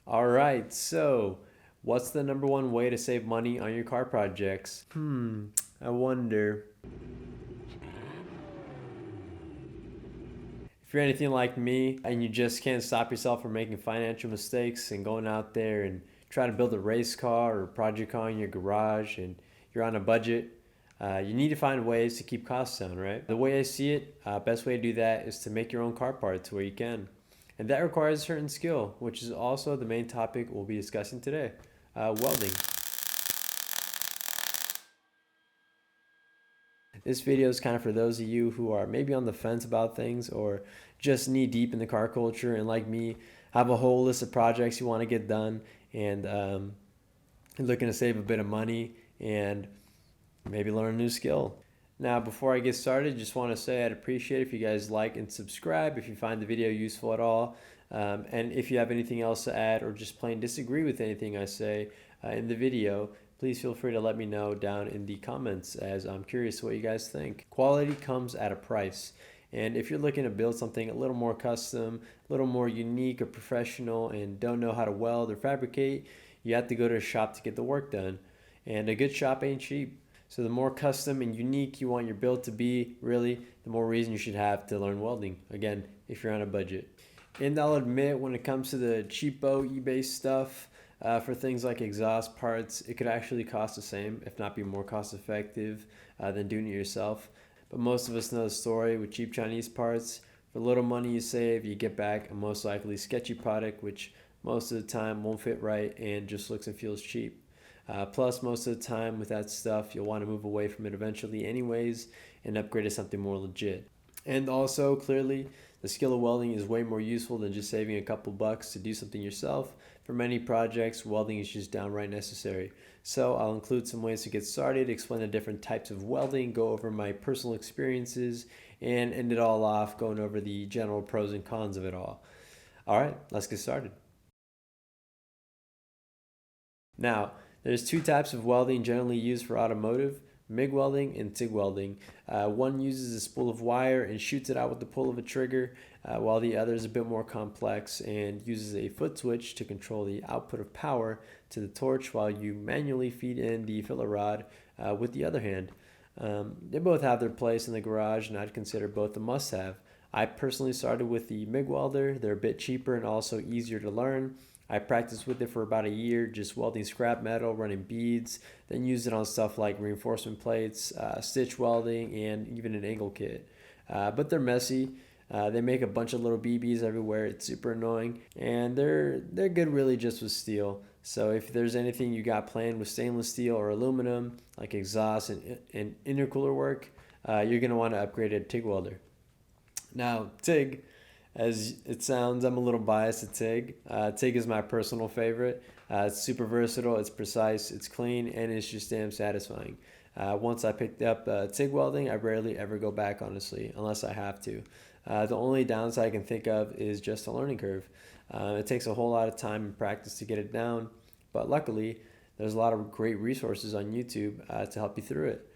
All right, so what's the number one way to save money on your car projects? I wonder. If you're anything like me and you just can't stop yourself from making financial mistakes and going out there and trying to build a race car or project car in your garage and you're on a budget, you need to find ways to keep costs down, right? The way I see it, best way to do that is to make your own car parts where you can. And that requires a certain skill, which is also the main topic we'll be discussing today, welding. This video is kind of for those of you who are maybe on the fence about things or just knee deep in the car culture and like me, have a whole list of projects you want to get done and looking to save a bit of money and maybe learn a new skill. Now, before I get started, just want to say I'd appreciate if you guys like and subscribe if you find the video useful at all. And if you have anything else to add or just plain disagree with anything I say in the video, please feel free to let me know down in the comments as I'm curious what you guys think. Quality comes at a price. And if you're looking to build something a little more custom, a little more unique or professional and don't know how to weld or fabricate, you have to go to a shop to get the work done. And a good shop ain't cheap. So the more custom and unique you want your build to be, really, the more reason you should have to learn welding. Again, if you're on a budget. And I'll admit, when it comes to the cheapo eBay stuff, for things like exhaust parts, it could actually cost the same, if not be more cost effective than doing it yourself. But most of us know the story with cheap Chinese parts. For little money you save, you get back a most likely sketchy product, which most of the time won't fit right and just looks and feels cheap. Plus, most of the time with that stuff, you'll want to move away from it eventually anyways and upgrade to something more legit. And also, clearly, the skill of welding is way more useful than just saving a couple bucks to do something yourself. For many projects, welding is just downright necessary. So I'll include some ways to get started, explain the different types of welding, go over my personal experiences, and end it all off going over the general pros and cons of it all. All right, let's get started. Now, there's two types of welding generally used for automotive: MIG welding and TIG welding. One uses a spool of wire and shoots it out with the pull of a trigger, while the other is a bit more complex and uses a foot switch to control the output of power to the torch while you manually feed in the filler rod with the other hand. They both have their place in the garage, and I'd consider both a must-have. I personally started with the MIG welder. They're a bit cheaper and also easier to learn. I practiced with it for about a year, just welding scrap metal, running beads, then used it on stuff like reinforcement plates, stitch welding, and even an angle kit. But they're messy. They make a bunch of little BBs everywhere. It's super annoying, and they're good really just with steel. So if there's anything you got planned with stainless steel or aluminum, like exhaust and intercooler work, you're gonna want to upgrade to a TIG welder. Now, TIG, as it sounds, I'm a little biased to TIG. TIG is my personal favorite. It's super versatile, it's precise, it's clean, and it's just damn satisfying. Once I picked up TIG welding, I rarely ever go back, honestly, unless I have to. The only downside I can think of is just a learning curve. It takes a whole lot of time and practice to get it down, but luckily, there's a lot of great resources on YouTube to help you through it.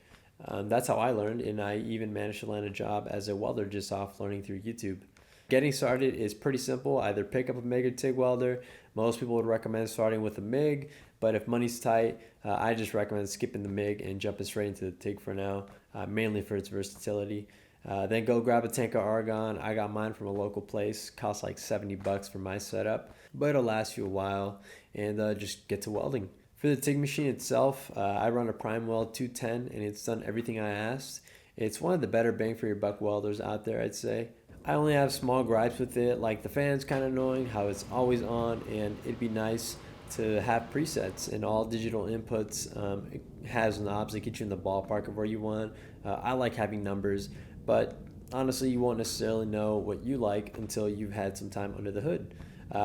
That's how I learned, and I even managed to land a job as a welder just off learning through YouTube. Getting started is pretty simple. Either pick up a MIG or TIG welder. Most people would recommend starting with a MIG, but if money's tight, I just recommend skipping the MIG and jumping straight into the TIG for now, mainly for its versatility. Then go grab a tank of argon. I got mine from a local place. Cost like $70 for my setup, but it'll last you a while, and just get to welding. For the TIG machine itself, I run a Prime Weld 210, and it's done everything I asked. It's one of the better bang for your buck welders out there, I'd say. I only have small gripes with it, like the fan's kind of annoying, how it's always on, and it'd be nice to have presets and all digital inputs. It has knobs that get you in the ballpark of where you want. I like having numbers, but honestly, you won't necessarily know what you like until you've had some time under the hood.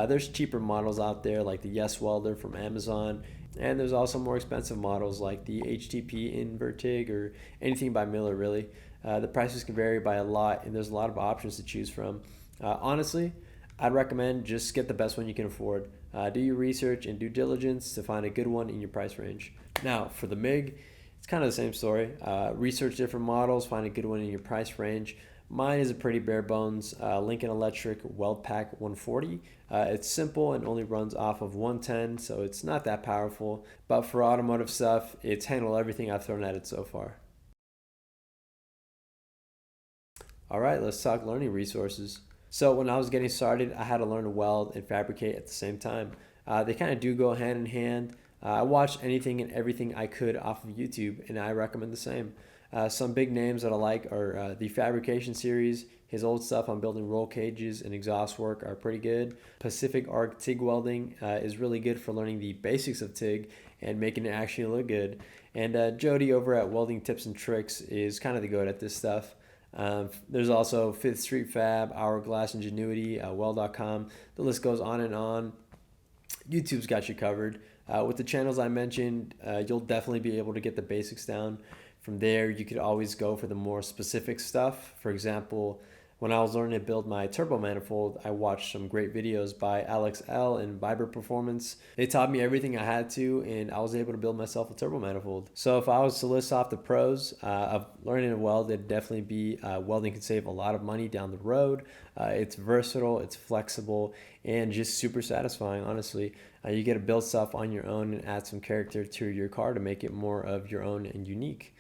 There's cheaper models out there like the Yes Welder from Amazon, and there's also more expensive models like the HTP Invertig or anything by Miller, really. The prices can vary by a lot, and there's a lot of options to choose from. Honestly, I'd recommend just get the best one you can afford. Do your research and due diligence to find a good one in your price range. Now, for the MIG, it's kind of the same story. Research different models, find a good one in your price range. Mine is a pretty bare bones Lincoln Electric Weld Pack 140. It's simple and only runs off of 110, so it's not that powerful. But for automotive stuff, it's handled everything I've thrown at it so far. All right, let's talk learning resources. So when I was getting started, I had to learn to weld and fabricate at the same time. They kind of do go hand in hand. I watched anything and everything I could off of YouTube, and I recommend the same. Some big names that I like are the Fabrication series. His old stuff on building roll cages and exhaust work are pretty good. Pacific Arc TIG welding is really good for learning the basics of TIG and making it actually look good. And Jody over at Welding Tips and Tricks is kind of the goat at this stuff. There's also Fifth Street Fab, Hourglass Ingenuity, Well.com. The list goes on and on. YouTube's got you covered. With the channels I mentioned, you'll definitely be able to get the basics down. From there, you could always go for the more specific stuff. For example, when I was learning to build my turbo manifold, I watched some great videos by Alex L. and Viber Performance. They taught me everything I had to, and I was able to build myself a turbo manifold. So if I was to list off the pros of learning to weld, it'd definitely be welding can save a lot of money down the road. It's versatile, it's flexible, and just super satisfying, honestly. You get to build stuff on your own and add some character to your car to make it more of your own and unique.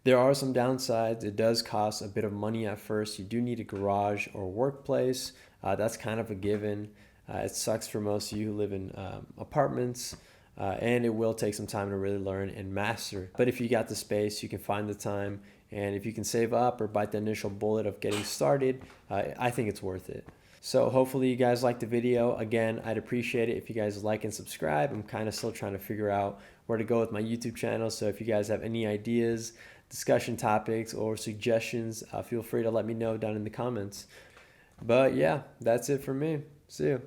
There are some downsides. It does cost a bit of money at first. You do need a garage or workplace. That's kind of a given. It sucks for most of you who live in apartments, and it will take some time to really learn and master. But if you got the space, you can find the time, and if you can save up or bite the initial bullet of getting started, I think it's worth it. So hopefully you guys liked the video. Again, I'd appreciate it if you guys like and subscribe. I'm kind of still trying to figure out where to go with my YouTube channel. So if you guys have any ideas, discussion topics, or suggestions, feel free to let me know down in the comments. But yeah, that's it for me. See you.